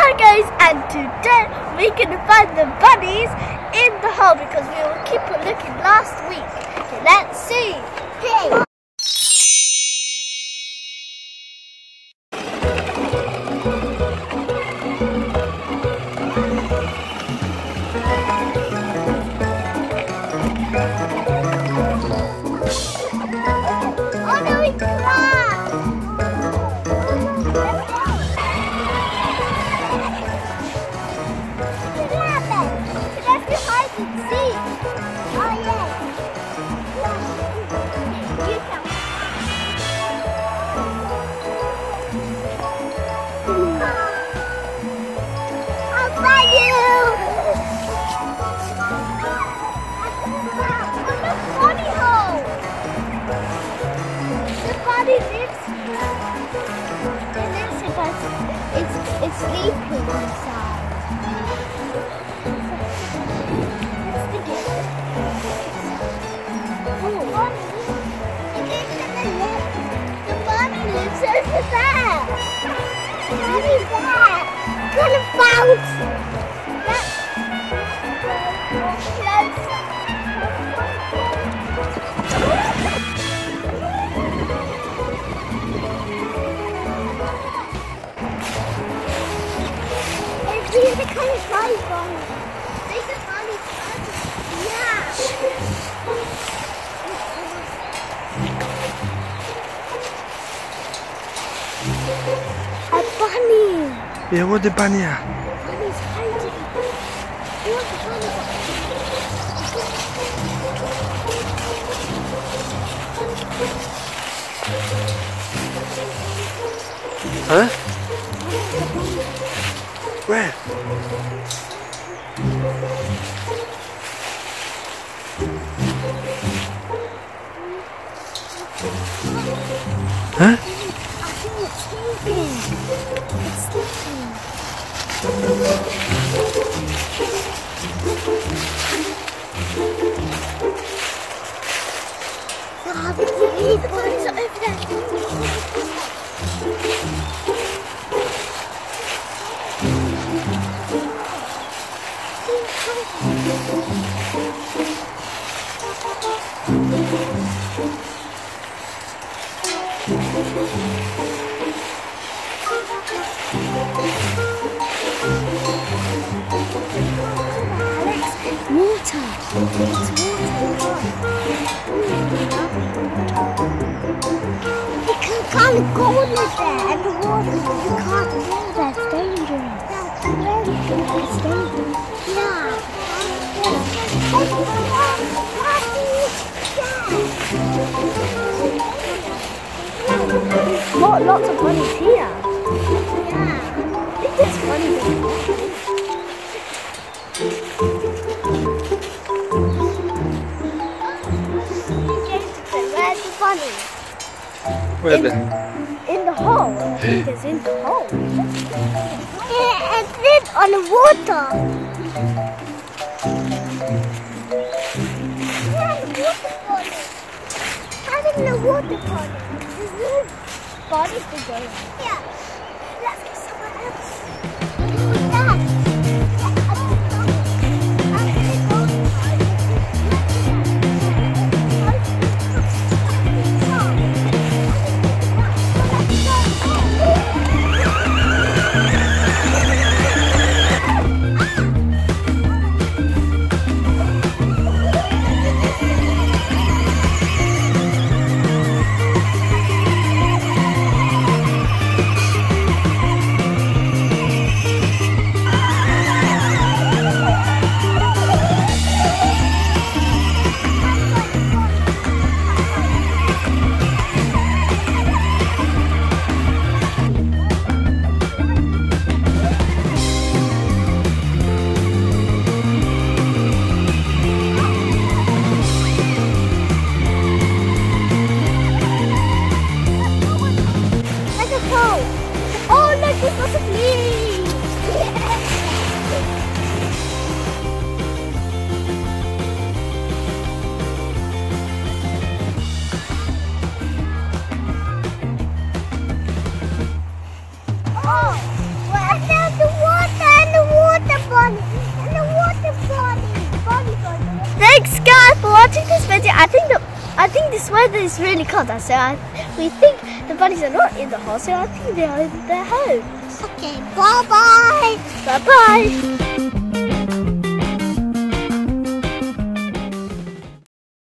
Hi guys, and today we're gonna find the bunnies in the hole because we will keep on looking last week. Okay, let's see. Hey. Oh no, he crashed! It's sleeping inside. The bunny lives over there. Bunny's there. Gonna bounce. These are kind of funny bunnies. These are funny bunnies. Yeah. A bunny. Yeah, what the bunny? Bunny's hiding. Look, the bunny. Huh? Where? Huh? I think it's sleeping. It's sleeping. Oh, the bunnies are over there. Water. It's water. You can't go in there and the water. You can't go there. It's dangerous. It's dangerous. Yeah. Lots of bunnies here. Yeah. I think there's bunnies in there. Where's the bunny? Where the? In the hole. I think it's in the hole. Yeah, it's in on the water. Yeah, the water bunny. Having the water bunny. There's no bodies to go in. Yeah. Let's go somewhere else. What's that? Thanks guys for watching this video. I think this weather is really cold, so we think the bunnies are not in the house, so I think they are in their home. Okay, bye bye. Bye bye.